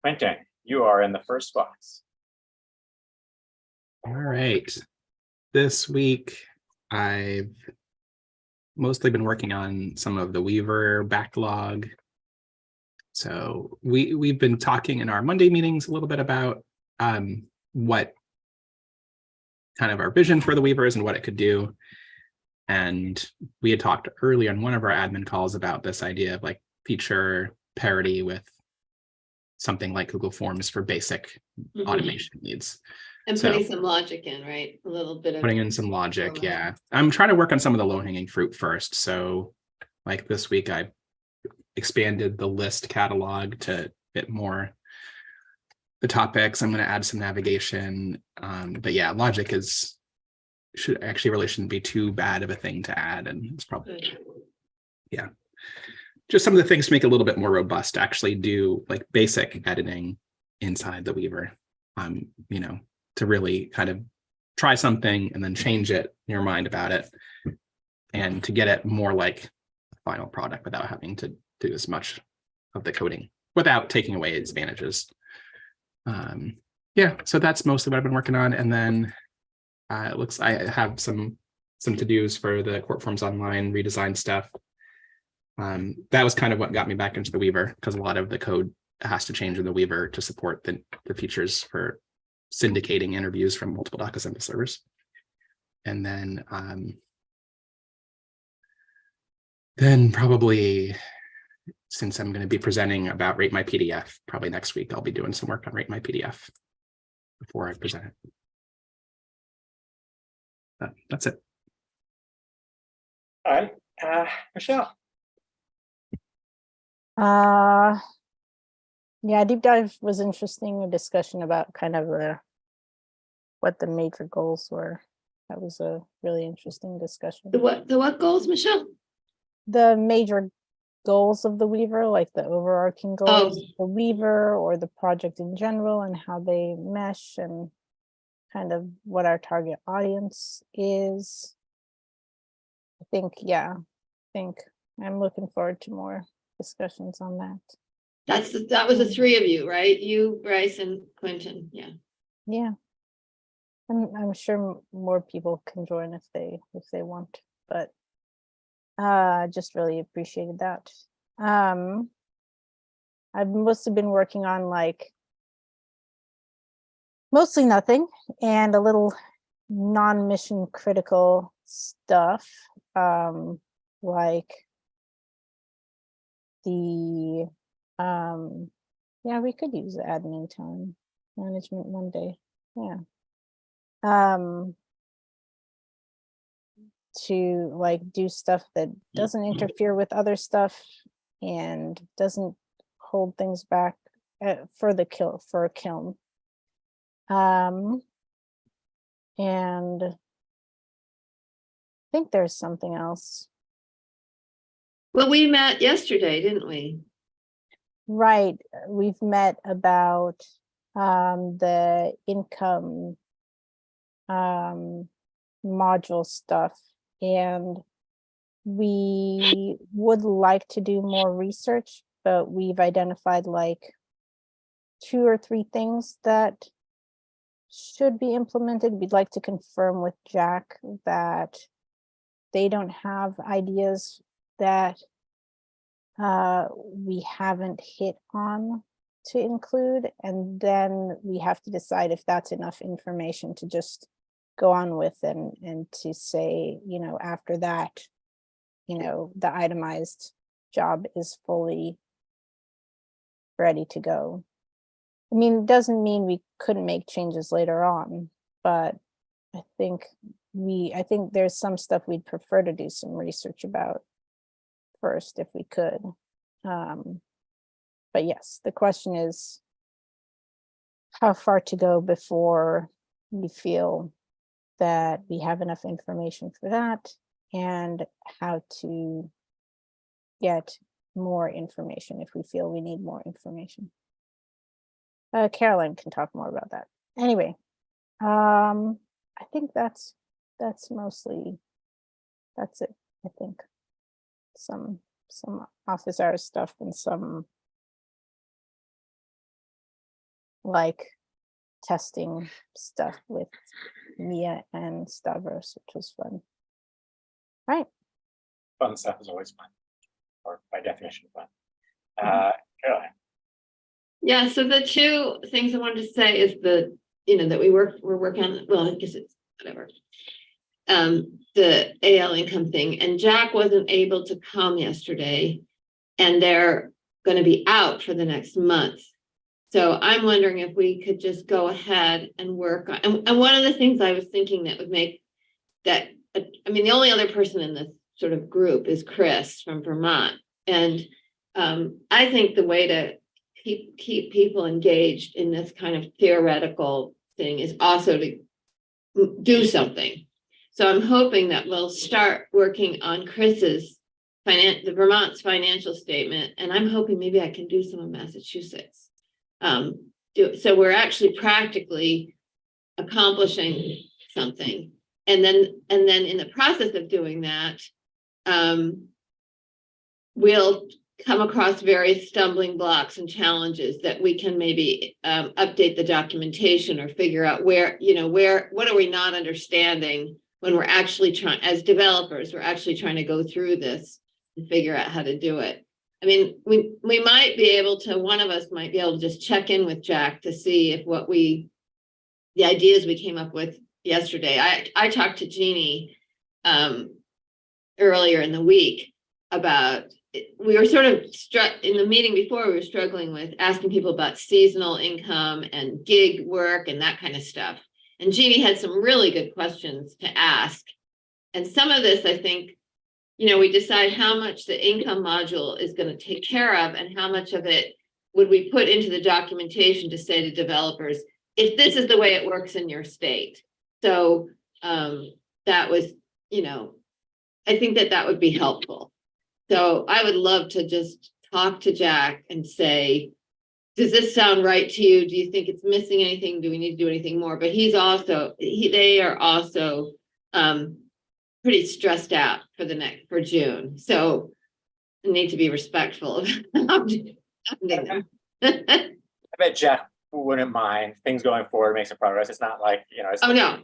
Quentin, you are in the first box. All right. This week, I've mostly been working on some of the Weaver backlog. So we've been talking in our Monday meetings a little bit about what kind of our vision for the Weaver is and what it could do. And we had talked early on one of our admin calls about this idea of like feature parity with something like Google Forms for basic automation needs. And So, putting some logic in, right? A little bit of putting in some logic, yeah. I'm trying to work on some of the low-hanging fruit first. So like this week, I expanded the list catalog to fit more the topics. I'm going to add some navigation. But yeah, logic really shouldn't be too bad of a thing to add. And it's probably, yeah. Just some of the things to make it a little bit more robust, to actually do like basic editing inside the Weaver, to really kind of try something and then change it in your mind about it, and to get it more like a final product without having to do as much of the coding without taking away its advantages. Yeah, so that's mostly what I've been working on. And then I have some to-dos for the Court Forms Online redesign stuff. That was kind of what got me back into the Weaver, because a lot of the code has to change in the Weaver to support the features for syndicating interviews from multiple DocAssembly servers. And then probably, since I'm going to be presenting about Rate My PDF, probably next week, I'll be doing some work on Rate My PDF before I present it. That's it. All right, Michelle. Yeah, deep dive was interesting. A discussion about kind of what the major goals were. That was a really interesting discussion. the what goals, Michelle? The major goals of the Weaver, like the overarching goals of the Weaver or the project in general, and how they mesh, and kind of what our target audience is. I think I'm looking forward to more discussions on that. That was the three of you, right? You, Bryce, and Quentin. Yeah. I'm sure more people can join if they want, but just really appreciated that. I've mostly been working on like mostly nothing and a little non-mission critical stuff, like the yeah, we could use admin time management one day. Yeah. To like do stuff that doesn't interfere with other stuff and doesn't hold things back for a kiln. And I think there's something else. Well, we met yesterday, didn't we? Right. We've met about the income module stuff, and we would like to do more research, but we've identified like 2 or 3 things that should be implemented. We'd like to confirm with Jack that they don't have ideas that we haven't hit on to include, and then we have to decide if that's enough information to just go on with, and to say, after that, the itemized job is fully ready to go. I mean, it doesn't mean we couldn't make changes later on, but I think there's some stuff we'd prefer to do some research about first if we could. But yes, the question is how far to go before we feel that we have enough information for that, and how to get more information if we feel we need more information. Caroline can talk more about that. Anyway, I think that's mostly, that's it. I think some office hours stuff and some like testing stuff with Mia and Stavros, which was fun. Right. Fun stuff is always fun, or by definition fun. Caroline. Yeah, so the two things I wanted to say is that we're working on, well, I guess it's whatever. The AL income thing, and Jack wasn't able to come yesterday, and they're going to be out for the next month. So I'm wondering if we could just go ahead and work on, and one of the things I was thinking that would make that, I mean, the only other person in this sort of group is Chris from Vermont. And I think the way to keep people engaged in this kind of theoretical thing is also to do something. So I'm hoping that we'll start working on Chris's the Vermont's financial statement, and I'm hoping maybe I can do some of Massachusetts. So we're actually practically accomplishing something, and then in the process of doing that, we'll come across various stumbling blocks and challenges that we can maybe update the documentation or figure out what are we not understanding when we're actually trying, as developers, we're actually trying to go through this and figure out how to do it. I mean, we might be able to, one of us might be able to just check in with Jack to see if the ideas we came up with yesterday. I talked to Jeannie earlier in the week about, we were sort of in the meeting before, we were struggling with asking people about seasonal income and gig work and that kind of stuff. And Jeannie had some really good questions to ask. And some of this, I think, we decide how much the income module is going to take care of and how much of it would we put into the documentation to say to developers, if this is the way it works in your state. So that was, I think that would be helpful. So I would love to just talk to Jack and say, does this sound right to you? Do you think it's missing anything? Do we need to do anything more? But they are also pretty stressed out for June. So I need to be respectful of them. I bet Jeff wouldn't mind things going forward, make some progress. It's not like, Oh no,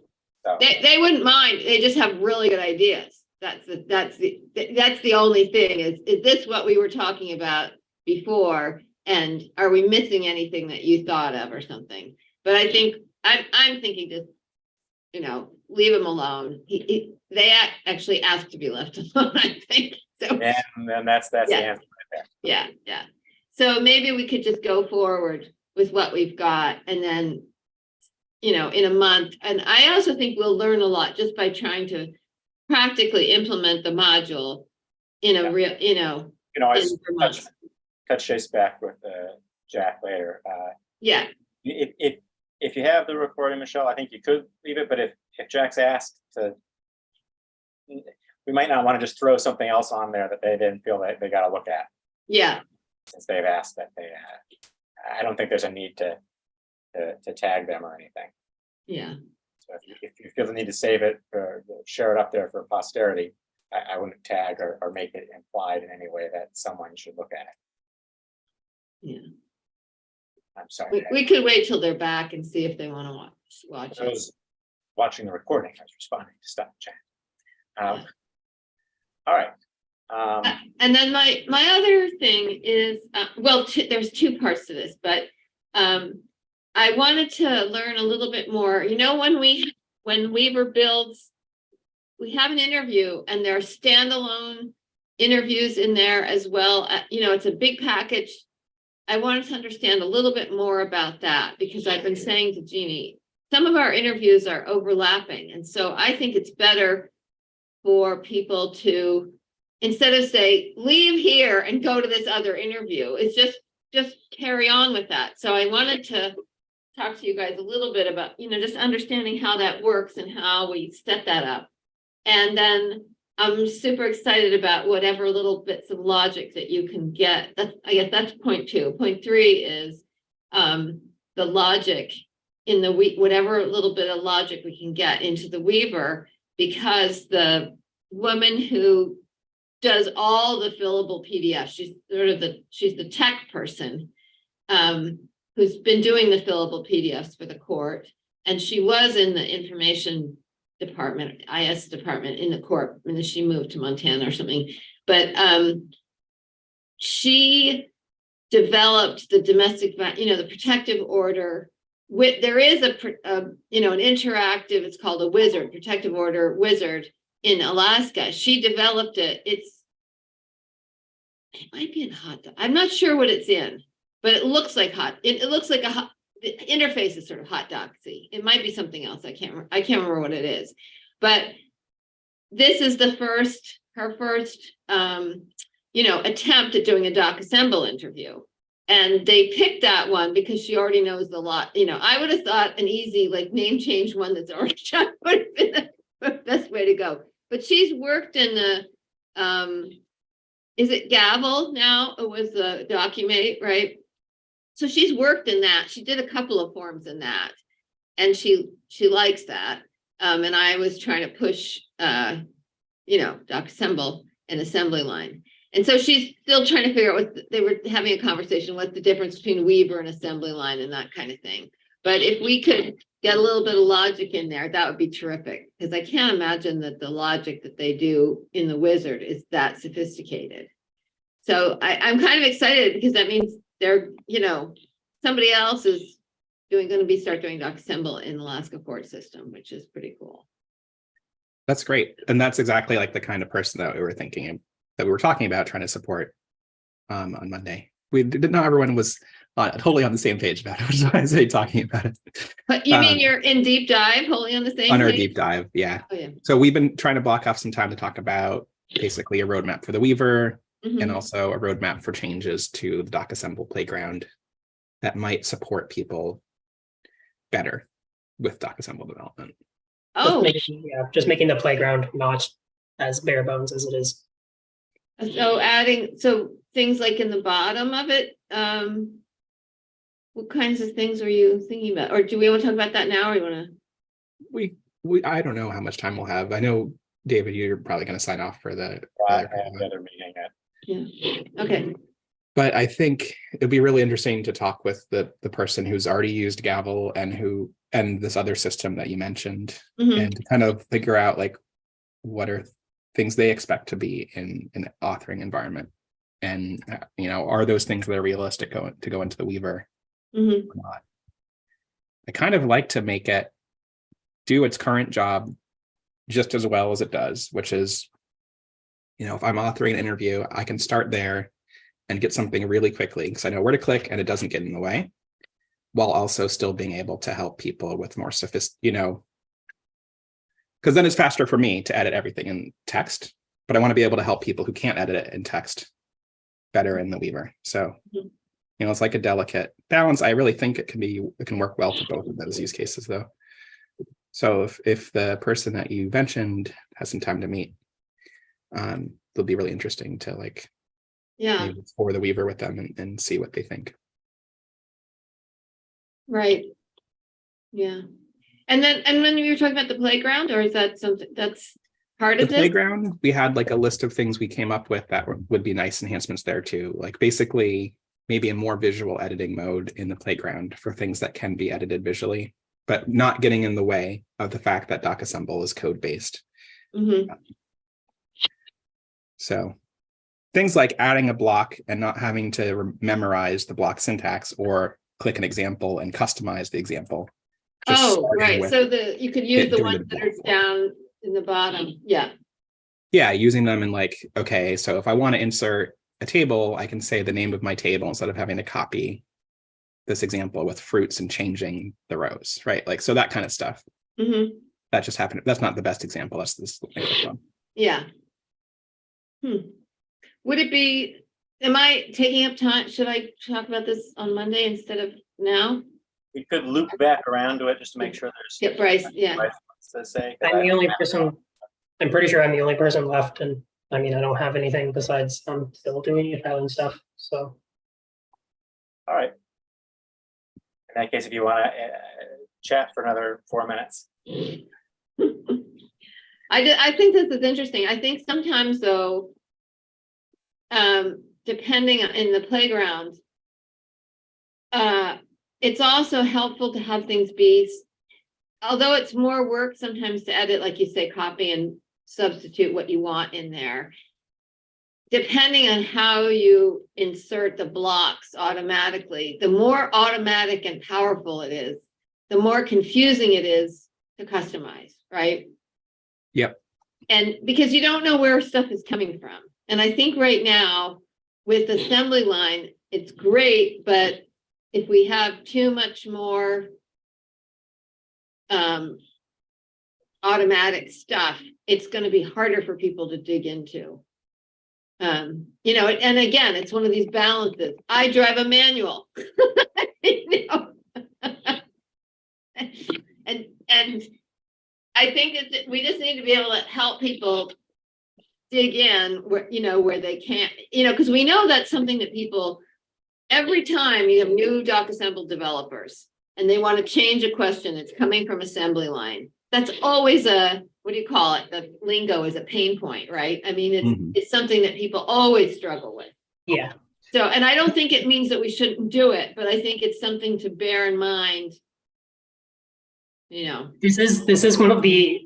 so. they wouldn't mind. They just have really good ideas. That's the only thing is this what we were talking about before? And are we missing anything that you thought of or something? But I think I'm thinking just, leave him alone. They actually asked to be left alone, I think. So and that's the answer right there. Yeah. So maybe we could just go forward with what we've got, and then, in a month. And I also think we'll learn a lot just by trying to practically implement the module in a real, You can always touch base back with Jack later. Yeah. If you have the recording, Michelle, I think you could leave it. But if Jack's asked to, we might not want to just throw something else on there that they didn't feel that they got to look at. Yeah. Since they've asked that I don't think there's a need to tag them or anything. Yeah. So if you feel the need to save it or share it up there for posterity, I wouldn't tag or make it implied in any way that someone should look at it. Yeah. I'm sorry. We could wait till they're back and see if they want to watch I it. was watching the recording. I was responding to stuff in chat. Yeah. All right. And then my other thing is, there's two parts to this, but I wanted to learn a little bit more. When Weaver builds, we have an interview, and there are standalone interviews in there as well. It's a big package. I wanted to understand a little bit more about that, because I've been saying to Jeannie, some of our interviews are overlapping. And so I think it's better for people to, instead of say, leave here and go to this other interview, it's just carry on with that. So I wanted to talk to you guys a little bit about, just understanding how that works and how we set that up. And then I'm super excited about whatever little bits of logic that you can get. I guess that's point 2. Point 3 is the logic in the whatever little bit of logic we can get into the Weaver, because the woman who does all the fillable PDFs, she's the tech person, who's been doing the fillable PDFs for the court. And she was in the information department, IS department in the court, and then she moved to Montana or something. But she developed the domestic, the protective order. There is an interactive, it's called a wizard, protective order wizard in Alaska. She developed it. It might be in hot dog. I'm not sure what it's in, but it looks like it looks like the interface is sort of hot dogsy. It might be something else. I can't remember what it is, but this is her first attempt at doing a DocAssembly interview. And they picked that one because she already knows the lot. I would have thought an easy like name change one that's already done would have been the best way to go. But she's worked in the is it Gavel now? It was the Documate, right? So she's worked in that. She did a couple of forms in that, and she likes that. And I was trying to push DocAssembly and assembly line. And so she's still trying to figure out they were having a conversation, what's the difference between Weaver and assembly line and that kind of thing. But if we could get a little bit of logic in there, that would be terrific. Because I can't imagine that the logic that they do in the wizard is that sophisticated. So I'm kind of excited because that means they're, somebody else is going to start doing DocAssembly in the Alaska court system, which is pretty cool. That's great. And that's exactly like the kind of person that we were thinking that we were talking about trying to support on Monday. We did not everyone was totally on the same page about it, which is why I say talking about it. But you mean you're in deep dive, wholly on the same on our page? deep dive, yeah. Oh, yeah. So we've been trying to block off some time to talk about basically a roadmap for the Weaver and also a roadmap for changes to the DocAssembly playground that might support people better with DocAssembly development. Oh, just making the playground not as bare bones as it is. so so things like in the bottom of it, what kinds of things are you thinking about? Or do we want to talk about that now, or you want to? I don't know how much time we'll have. I know, David, you're probably going to sign off for the Other meeting. Yeah. Okay. But I think it'd be really interesting to talk with the person who's already used Gavel and this other system that you mentioned, and to kind of figure out like what are things they expect to be in an authoring environment, and are those things that are realistic to go into the Weaver or not. I kind of like to make it do its current job just as well as it does, which is, if I'm authoring an interview, I can start there and get something really quickly because I know where to click and it doesn't get in the way, while also still being able to help people with more because then it's faster for me to edit everything in text, but I want to be able to help people who can't edit it in text better in the Weaver. So, it's like a delicate balance. I really think it can work well for both of those use cases though. So if the person that you mentioned has some time to meet, it'll be really interesting to maybe explore the Weaver with them and see what they think. Right. Yeah. And when you were talking about the playground, or is that something that's part of the this? Playground, we had like a list of things we came up with that would be nice enhancements there too. Like basically maybe a more visual editing mode in the Playground for things that can be edited visually, but not getting in the way of the fact that DocAssembly is code-based. So things like adding a block and not having to memorize the block syntax or click an example and customize the example. Right. So you could use the ones that are down in the bottom. Yeah. Yeah, using them in okay, so if I want to insert a table, I can say the name of my table instead of having to copy this example with fruits and changing the rows, right? So that kind of stuff. That just happened. That's not the best example. That's this one. Yeah. Would it be, am I taking up time? Should I talk about this on Monday instead of now? We could loop back around to it just to make sure there's. Yeah, Bryce, yeah. Bryce wants to say. I'm the only person, I'm pretty sure I'm the only person left, and I don't have anything besides I'm still doing e-filing stuff, so. All right. In that case, if you want to chat for another 4 minutes. I think this is interesting. I think sometimes though, depending in the Playground, it's also helpful to have things be, although it's more work sometimes to edit, like you say, copy and substitute what you want in there. Depending on how you insert the blocks automatically, the more automatic and powerful it is, the more confusing it is to customize, right? Yep. And because you don't know where stuff is coming from. And I think right now with assembly line, it's great, but if we have too much more automatic stuff, it's going to be harder for people to dig into. You know, and again, it's one of these balances. I drive a manual, you know, and I think that we just need to be able to help people dig in where, you know, where they can't, you know, because we know that's something that people, every time you have new DocAssembly developers and they want to change a question that's coming from assembly line, that's always a, what do you call it? The lingo is a pain point, right? I mean, it's something that people always struggle with. Yeah. So, and I don't think it means that we shouldn't do it, but I think it's something to bear in mind. You know, This is one of the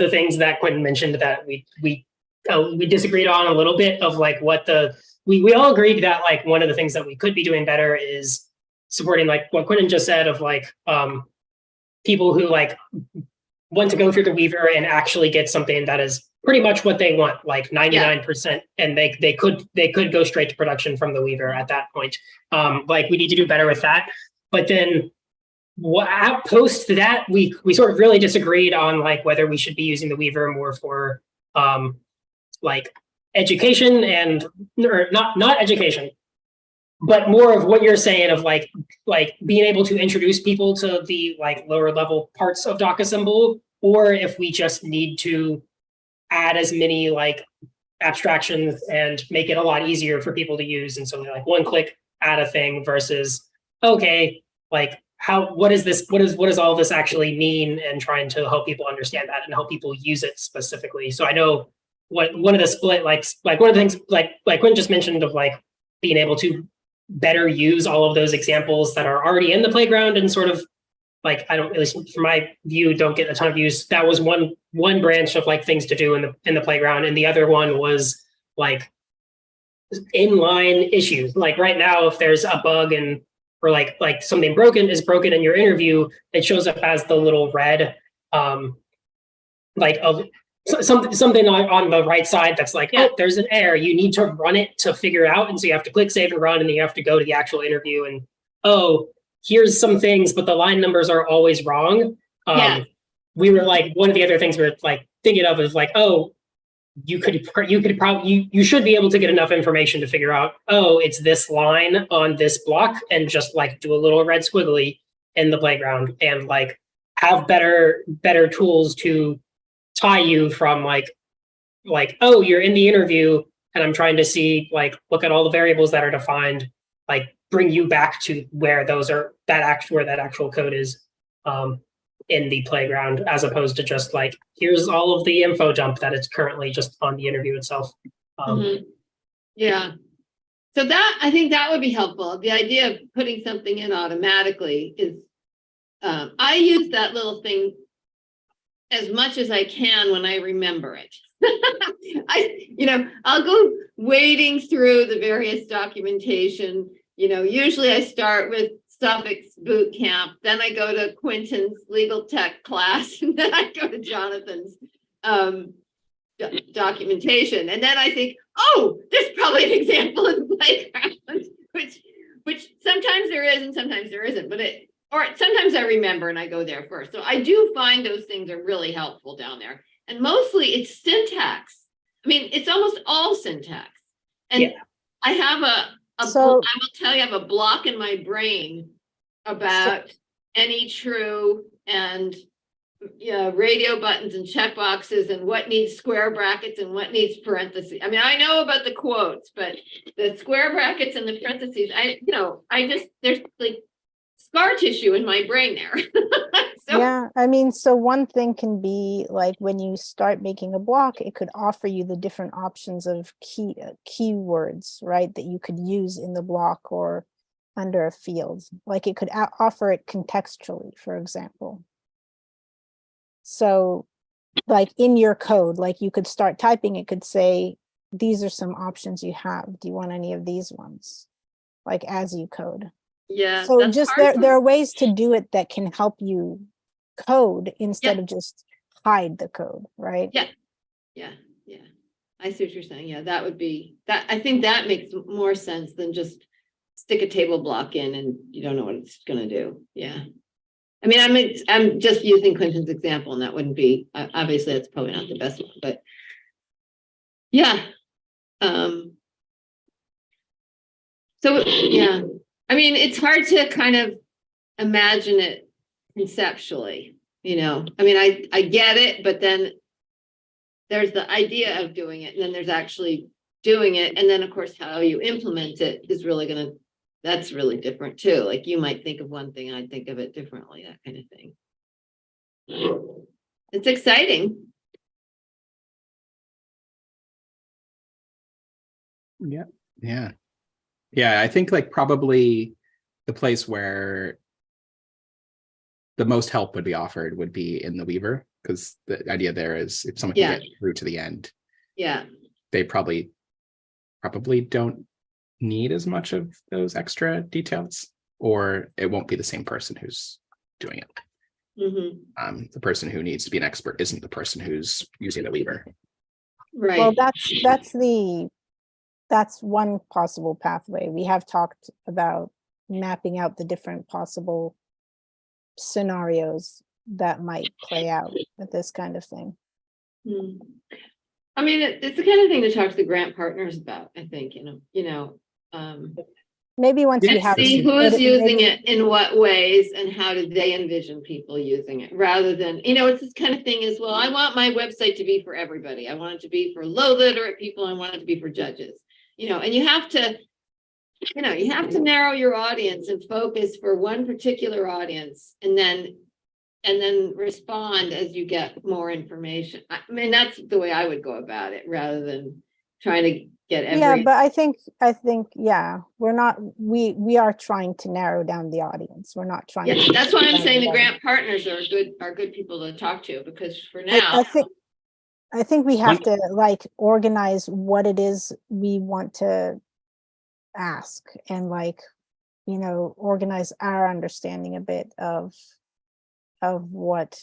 things that Quentin mentioned that we disagreed on a little bit of like what we all agreed that like one of the things that we could be doing better is supporting like what Quentin just said of like people who like want to go through the Weaver and actually get something that is pretty much what they want, like 99%, and they could go straight to production from the Weaver at that point. Like we need to do better with that. But then post that, we sort of really disagreed on like whether we should be using the Weaver more for like education or not education, but more of what you're saying of like being able to introduce people to the like lower level parts of DocAssembly, or if we just need to add as many like abstractions and make it a lot easier for people to use. And so like one click add a thing versus, okay, like what does all this actually mean, and trying to help people understand that and help people use it specifically. So I know one of the split, like one of the things like Quinn just mentioned of like being able to better use all of those examples that are already in the playground and sort of like, I don't, at least from my view, don't get a ton of use. That was one branch of like things to do in the playground. And the other one was like inline issues. Like right now, if there's a bug or like something is broken in your interview, it shows up as the little red, like of something on the right side that's like, oh, there's an error. You need to run it to figure it out. And so you have to click save and run, and then you have to go to the actual interview and, oh, here's some things, but the line numbers are always wrong. We were like, one of the other things we were like thinking of is like, oh, you should be able to get enough information to figure out, oh, it's this line on this block, and just like do a little red squiggly in the playground and like have better tools to tie you from like, oh, you're in the interview and I'm trying to see, like, look at all the variables that are defined, like bring you back to where that actual code is in the playground, as opposed to just like, here's all of the info dump that it's currently just on the interview itself. Yeah. So that, I think that would be helpful. The idea of putting something in automatically is, I use that little thing as much as I can when I remember it. I'll go wading through the various documentation. Usually I start with Suffix boot camp, then I go to Quentin's legal tech class, and then I go to Jonathan's documentation. And then I think, oh, there's probably an example in the playground, which sometimes there is and sometimes there isn't, or sometimes I remember and I go there first. So I do find those things are really helpful down there. And mostly it's syntax. I mean, it's almost all syntax. And I have I will tell you, I have a block in my brain about any true and radio buttons and checkboxes and what needs square brackets and what needs parentheses. I mean, I know about the quotes, but the square brackets and the parentheses, there's like scar tissue in my brain there. So one thing can be like, when you start making a block, it could offer you the different options of keywords, right, that you could use in the block, or under a field. Like it could offer it contextually, for example. So like in your code, like you could start typing, it could say, these are some options you have. Do you want any of these ones? Like as you code. Yeah. So that's just hard there are ways to do it that can help you code instead Yeah. of just hide the code, right? Yeah. Yeah. I see what you're saying. Yeah, that would be that. I think that makes more sense than just stick a table block in and you don't know what it's going to do. Yeah. I mean, I'm just using Clinton's example, and that wouldn't be obviously that's probably not the best one, but yeah. So yeah, I mean, it's hard to kind of imagine it conceptually, you know. I mean, I get it, but then there's the idea of doing it, and then there's actually doing it, and then of course how you implement it is really that's really different too. Like you might think of one thing, I'd think of it differently, that kind of thing. It's exciting. Yeah, I think like probably the place where the most help would be offered would be in the Weaver, because the idea there is if someone can get through to the end, Yeah. they probably don't need as much of those extra details, or it won't be the same person who's doing it. Mm-hmm. The person who needs to be an expert isn't the person who's using the Weaver. Right. Well, that's one possible pathway. We have talked about mapping out the different possible scenarios that might play out with this kind of thing. I mean, it's the kind of thing to talk to the grant partners about, I think, Maybe once you have see who is using it in what ways and how do they envision people using it, rather than, it's this kind of thing as well. I want my website to be for everybody. I want it to be for low literate people. I want it to be for judges, and you have to narrow your audience and focus for one particular audience, and then respond as you get more information. I mean, that's the way I would go about it, rather than trying to get every. Yeah, but I think, yeah, we are trying to narrow down the audience. We're not trying Yeah, to. that's why I'm saying the grant partners are good people to talk to, because for now. I think we have to like organize what it is we want to ask, and organize our understanding a bit of what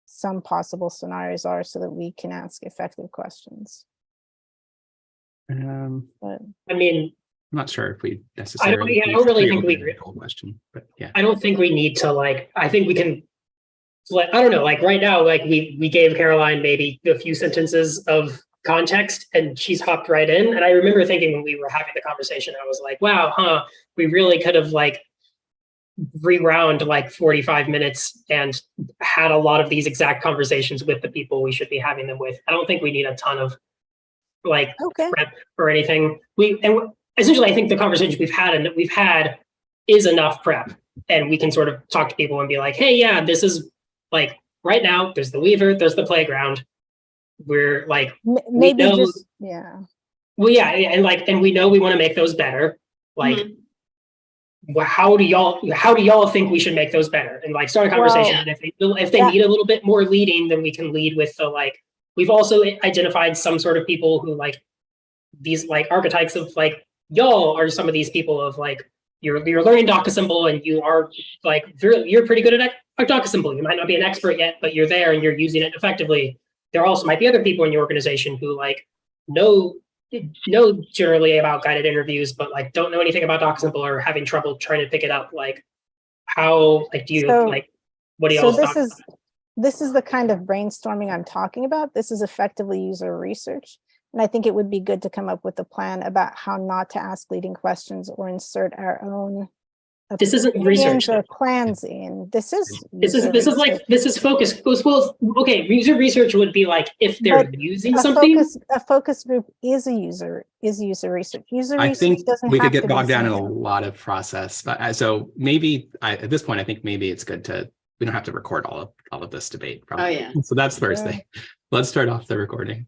some possible scenarios are, so that we can ask effective questions. But I mean, I'm not sure if we necessarily. I don't really think we. Question, but yeah. I don't think we need to I think we can. I don't know. Like right now, like we gave Caroline maybe a few sentences of context, and she's hopped right in. And I remember thinking when we were having the conversation, I was like, "Wow, we really could have rewound 45 minutes and had a lot of these exact conversations with the people we should be having them with." I don't think we need a ton of prep or anything. Essentially, I think the conversations we've had is enough prep, and we can sort of talk to people and be like, "Hey, yeah, this is right now. There's the Weaver, there's the playground. We're maybe we know, just yeah. Well, yeah, and we know we want to make those better. How do y'all think we should make those better? And start a conversation. And if they need a little bit more leading, then we can lead with the We've also identified some sort of people who these archetypes of y'all are some of these people of you're learning DocAssembly, and you are you're pretty good at DocAssembly. You might not be an expert yet, but you're there and you're using it effectively. There also might be other people in your organization who know generally about guided interviews, but don't know anything about DocAssembly, or having trouble trying to pick it up. How do you what do y'all So this is the kind of brainstorming I'm talking about. This is effectively user research. And I think it would be good to come up with a plan about how not to ask leading questions or insert our own. This isn't research or plans in. This is focus. Well, okay, user research would be if they're using something. A focus group is user research. I think we could get bogged down in a something. lot of process. So maybe at this point, I think maybe it's good we don't have to record all of this debate. Probably. Oh yeah. So that's Thursday. Let's start off the recording.